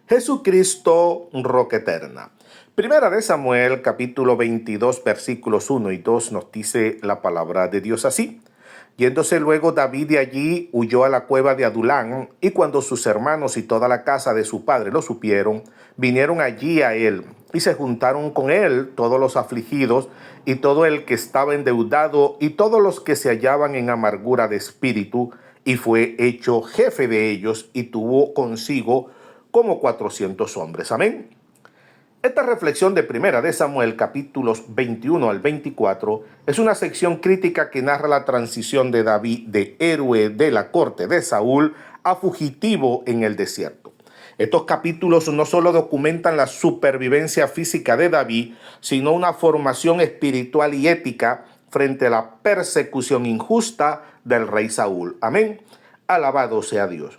Jesucristo, roca eterna. Primera de Samuel, capítulo 22, versículos 1 y 2, nos dice la palabra de Dios así. Yéndose luego David de allí, huyó a la cueva de Adulán, y cuando sus hermanos y toda la casa de su padre lo supieron, vinieron allí a él, y se juntaron con él todos los afligidos, y todo el que estaba endeudado, y todos los que se hallaban en amargura de espíritu, y fue hecho jefe de ellos, y tuvo consigo como 400 hombres. Amén. Esta reflexión de Primera de Samuel, capítulos 21 al 24, es una sección crítica que narra la transición de David de héroe de la corte de Saúl a fugitivo en el desierto. Estos capítulos no solo documentan la supervivencia física de David, sino una formación espiritual y ética frente a la persecución injusta del rey Saúl. Amén. Alabado sea Dios.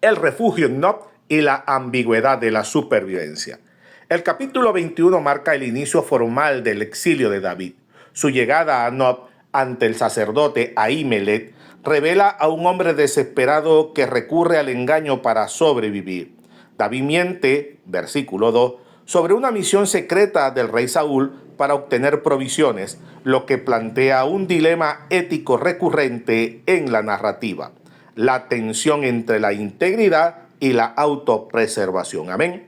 El refugio en Nob y la ambigüedad de la supervivencia. El capítulo 21 marca el inicio formal del exilio de David. Su llegada a Nob ante el sacerdote Ahimelech revela a un hombre desesperado que recurre al engaño para sobrevivir. David miente, versículo 2, sobre una misión secreta del rey Saúl para obtener provisiones, lo que plantea un dilema ético recurrente en la narrativa: la tensión entre la integridad y la autopreservación. Amén.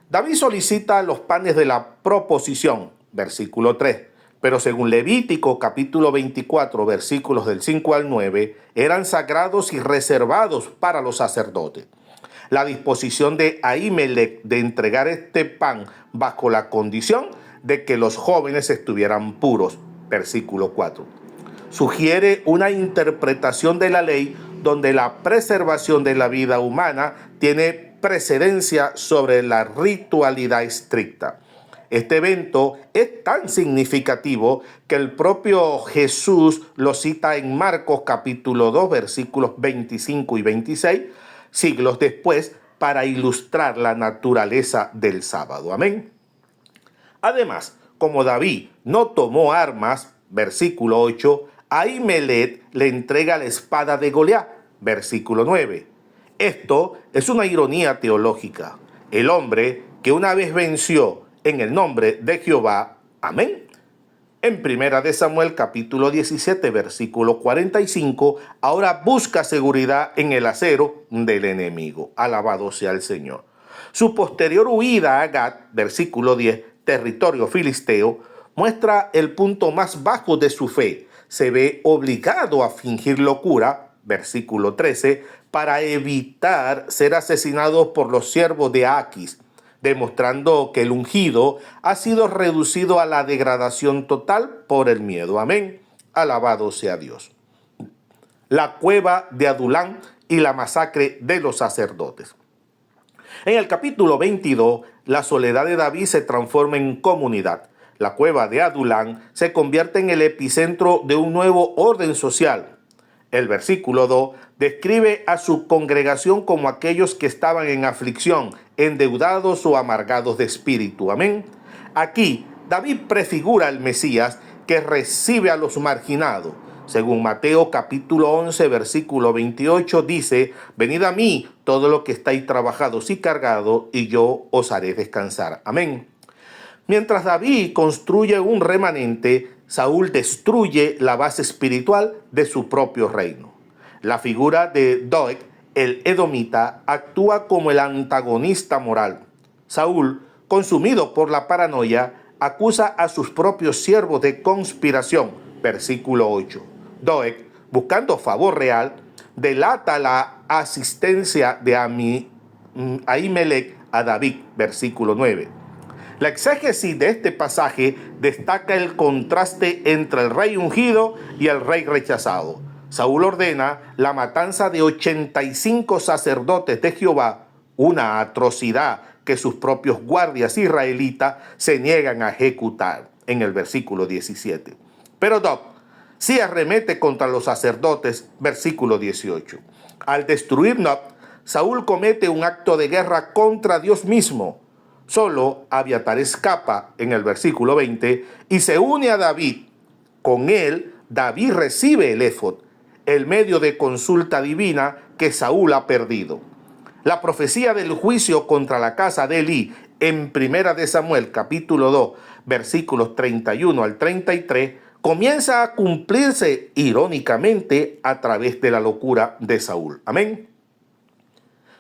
David solicita los panes de la proposición, versículo 3, pero según Levítico capítulo 24, versículos del 5 al 9, eran sagrados y reservados para los sacerdotes. La disposición de Ahimelech de entregar este pan bajo la condición de que los jóvenes estuvieran puros, versículo 4, sugiere una interpretación de la ley donde la preservación de la vida humana tiene precedencia sobre la ritualidad estricta. Este evento es tan significativo que el propio Jesús lo cita en Marcos capítulo 2, versículos 25 y 26, siglos después, para ilustrar la naturaleza del sábado. Amén. Además, como David no tomó armas, versículo 8, Ahimelech le entrega la espada de Goliat, versículo 9. Esto es una ironía teológica. El hombre que una vez venció en el nombre de Jehová, amén. En Primera de Samuel capítulo 17, versículo 45, ahora busca seguridad en el acero del enemigo. Alabado sea el Señor. Su posterior huida a Gat, versículo 10, territorio filisteo, muestra el punto más bajo de su fe. Se ve obligado a fingir locura, versículo 13, para evitar ser asesinado por los siervos de Aquis, demostrando que el ungido ha sido reducido a la degradación total por el miedo. Amén. Alabado sea Dios. La cueva de Adulán y la masacre de los sacerdotes. En el capítulo 22, la soledad de David se transforma en comunidad. La cueva de Adulán se convierte en el epicentro de un nuevo orden social. El versículo 2 describe a su congregación como aquellos que estaban en aflicción, endeudados o amargados de espíritu. Amén. Aquí, David prefigura al Mesías que recibe a los marginados. Según Mateo capítulo 11, versículo 28, dice: venid a mí, todo lo que estáis trabajados y cargados, y yo os haré descansar. Amén. Mientras David construye un remanente, Saúl destruye la base espiritual de su propio reino. La figura de Doeg, el edomita, actúa como el antagonista moral. Saúl, consumido por la paranoia, acusa a sus propios siervos de conspiración, versículo 8. Doeg, buscando favor real, delata la asistencia de Ahimelech a David, versículo 9. La exégesis de este pasaje destaca el contraste entre el rey ungido y el rey rechazado. Saúl ordena la matanza de 85 sacerdotes de Jehová, una atrocidad que sus propios guardias israelitas se niegan a ejecutar, en el versículo 17. Pero Doeg sí arremete contra los sacerdotes, versículo 18. Al destruir Nob, Saúl comete un acto de guerra contra Dios mismo. Solo Abiatar escapa, en el versículo 20, y se une a David. Con él, David recibe el éfod, el medio de consulta divina que Saúl ha perdido. La profecía del juicio contra la casa de Elí en 1 de Samuel, capítulo 2, versículos 31 al 33, comienza a cumplirse irónicamente a través de la locura de Saúl. Amén.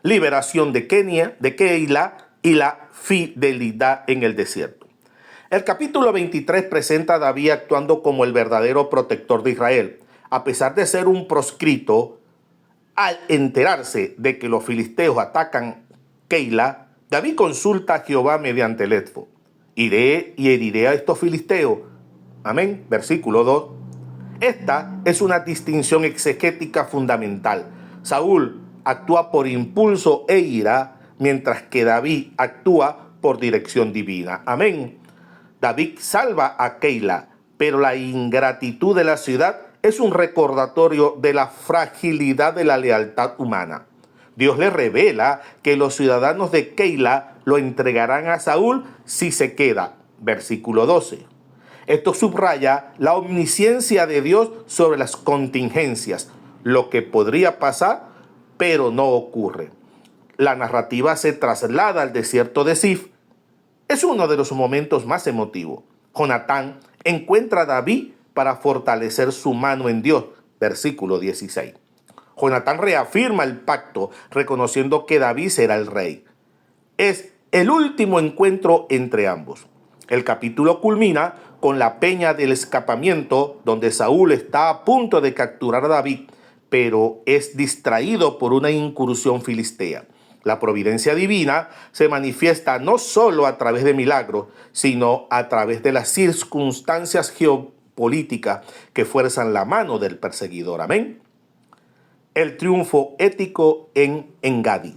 Liberación de Keila y la fidelidad en el desierto. El capítulo 23 presenta a David actuando como el verdadero protector de Israel. A pesar de ser un proscrito, al enterarse de que los filisteos atacan Keila, David consulta a Jehová mediante el Éfod. Iré y heriré a estos filisteos. Amén. Versículo 2. Esta es una distinción exegética fundamental. Saúl actúa por impulso e ira, mientras que David actúa por dirección divina. Amén. David salva a Keila, pero la ingratitud de la ciudad es un recordatorio de la fragilidad de la lealtad humana. Dios le revela que los ciudadanos de Keila lo entregarán a Saúl si se queda. Versículo 12. Esto subraya la omnisciencia de Dios sobre las contingencias, lo que podría pasar, pero no ocurre. La narrativa se traslada al desierto de Zif. Es uno de los momentos más emotivos. Jonatán encuentra a David para fortalecer su mano en Dios. Versículo 16. Jonatán reafirma el pacto, reconociendo que David será el rey. Es el último encuentro entre ambos. El capítulo culmina con la peña del escapamiento, donde Saúl está a punto de capturar a David, pero es distraído por una incursión filistea. La providencia divina se manifiesta no solo a través de milagros, sino a través de las circunstancias geopolíticas que fuerzan la mano del perseguidor. Amén. El triunfo ético en Engadi.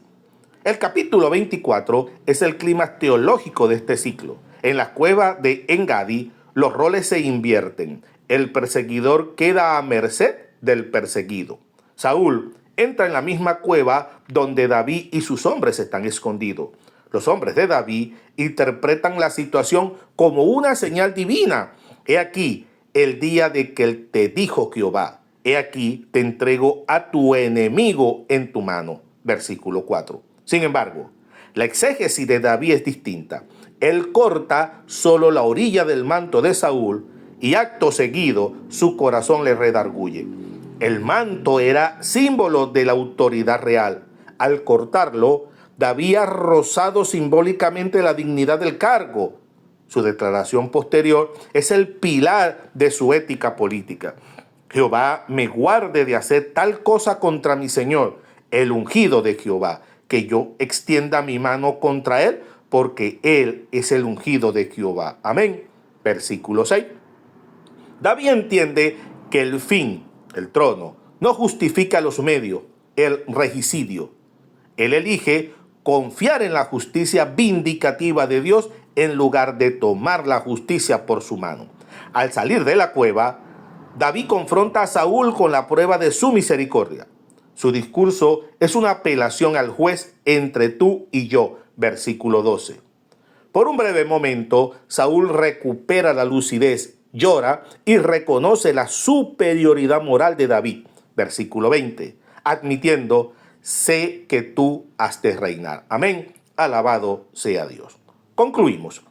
El capítulo 24 es el clima teológico de este ciclo. En la cueva de Engadi, los roles se invierten. El perseguidor queda a merced del perseguido. Saúl entra en la misma cueva donde David y sus hombres están escondidos. Los hombres de David interpretan la situación como una señal divina. He aquí el día de que te dijo Jehová. He aquí te entrego a tu enemigo en tu mano. Versículo 4. Sin embargo, la exégesis de David es distinta. Él corta solo la orilla del manto de Saúl y acto seguido su corazón le redarguye. El manto era símbolo de la autoridad real. Al cortarlo, David ha rozado simbólicamente la dignidad del cargo. Su declaración posterior es el pilar de su ética política. Jehová me guarde de hacer tal cosa contra mi Señor, el ungido de Jehová, que yo extienda mi mano contra él, porque él es el ungido de Jehová. Amén. Versículo 6. David entiende que el fin, el trono, no justifica los medios, el regicidio. Él elige confiar en la justicia vindicativa de Dios en lugar de tomar la justicia por su mano. Al salir de la cueva, David confronta a Saúl con la prueba de su misericordia. Su discurso es una apelación al juez entre tú y yo. Versículo 12. Por un breve momento, Saúl recupera la lucidez, llora y reconoce la superioridad moral de David. Versículo 20. Admitiendo, sé que tú has de reinar. Amén. Alabado sea Dios. Concluimos.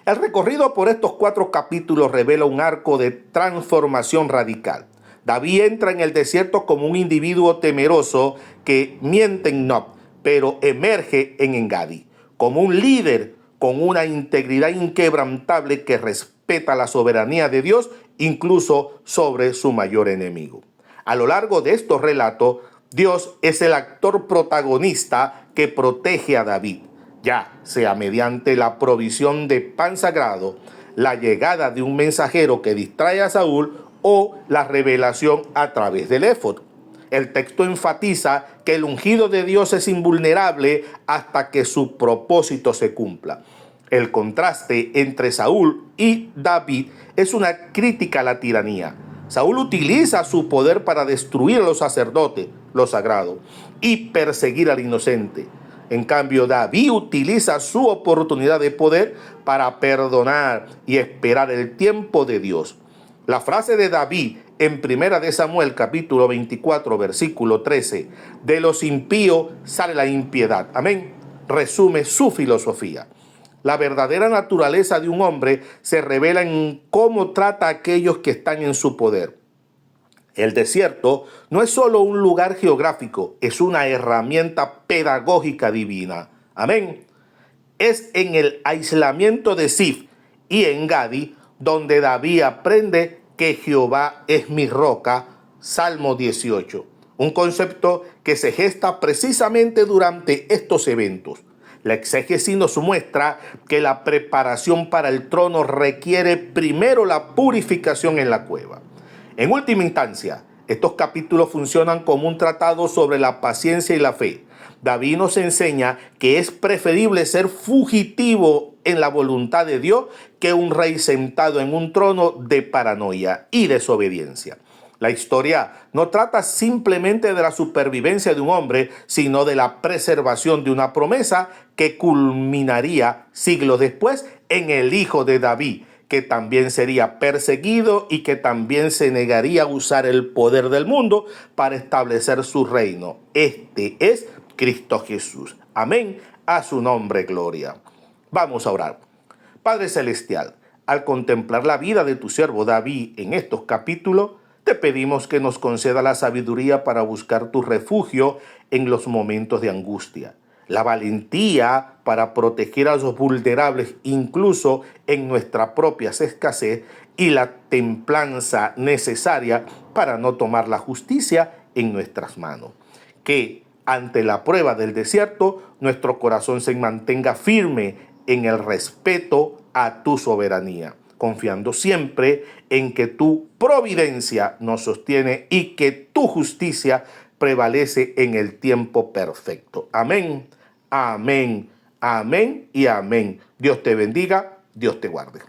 El recorrido por estos 4 capítulos revela un arco de transformación radical. David entra en el desierto como un individuo temeroso que miente en Nob, pero emerge en Engadi, como un líder con una integridad inquebrantable que respeta la soberanía de Dios, incluso sobre su mayor enemigo. A lo largo de estos relatos, Dios es el actor protagonista que protege a David, ya sea mediante la provisión de pan sagrado, la llegada de un mensajero que distrae a Saúl o la revelación a través del éfod. El texto enfatiza que el ungido de Dios es invulnerable hasta que su propósito se cumpla. El contraste entre Saúl y David es una crítica a la tiranía. Saúl utiliza su poder para destruir a los sacerdotes, lo sagrado, y perseguir al inocente. En cambio, David utiliza su oportunidad de poder para perdonar y esperar el tiempo de Dios. La frase de David, en Primera de Samuel capítulo 24 versículo 13, de los impíos sale la impiedad. Amén. Resume su filosofía. La verdadera naturaleza de un hombre se revela en cómo trata a aquellos que están en su poder. El desierto no es solo un lugar geográfico, es una herramienta pedagógica divina. Amén. Es en el aislamiento de Sif y en Gadi donde David aprende que Jehová es mi roca, Salmo 18. Un concepto que se gesta precisamente durante estos eventos. La exégesis nos muestra que la preparación para el trono requiere primero la purificación en la cueva. En última instancia, estos capítulos funcionan como un tratado sobre la paciencia y la fe. David nos enseña que es preferible ser fugitivo en la voluntad de Dios que un rey sentado en un trono de paranoia y desobediencia. La historia no trata simplemente de la supervivencia de un hombre, sino de la preservación de una promesa que culminaría siglos después en el hijo de David, que también sería perseguido y que también se negaría a usar el poder del mundo para establecer su reino. Este es Cristo Jesús. Amén. A su nombre, gloria. Vamos a orar. Padre Celestial, al contemplar la vida de tu siervo David en estos capítulos, te pedimos que nos conceda la sabiduría para buscar tu refugio en los momentos de angustia, la valentía para proteger a los vulnerables incluso en nuestra propia escasez y la templanza necesaria para no tomar la justicia en nuestras manos. Que ante la prueba del desierto, nuestro corazón se mantenga firme en el respeto a tu soberanía, confiando siempre en que tu providencia nos sostiene y que tu justicia prevalece en el tiempo perfecto. Amén, amén, amén y amén. Dios te bendiga, Dios te guarde.